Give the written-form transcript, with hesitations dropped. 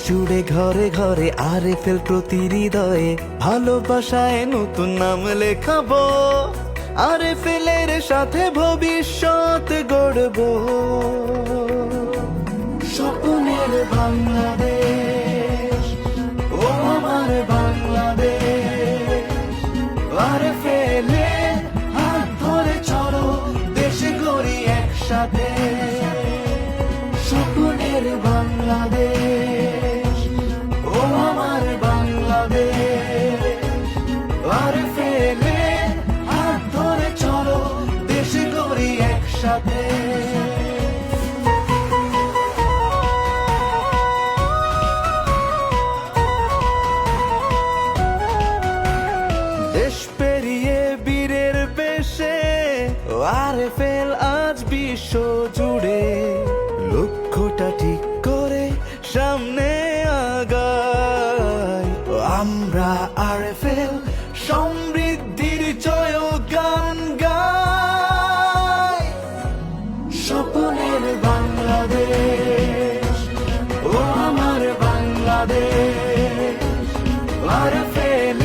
জুড়ে ঘরে ঘরে আরএফএল প্রতি হৃদয়ে ভালোবাসায় নতুন নাম লেখাবো। আরএফএল এর সাথে ভবিষ্যৎ গড়ব। স্বপ্নের বাংলাদেশ, ও আমার বাংলাদেশ। আরএফএল এর হাত ধরে চলো, দেশ গড়ি একসাথে। স্বপ্নের বাংলাদেশ, ও আমার বাংলাদেশ। আরএফএল এর হাত ধরে চলো, দেশ গড়ি একসাথে। দেশ পেরিয়ে বীরের বেশে আরএফএল আজ বিশ্ব জুড়ে। লক্ষ্যটা ঠিক করে সামনে আগাই আমরা। আরএফএল সমৃদ্ধির জয়গান গাই। স্বপ্নের বাংলাদেশ, ও আমার বাংলাদেশ। আরএফএল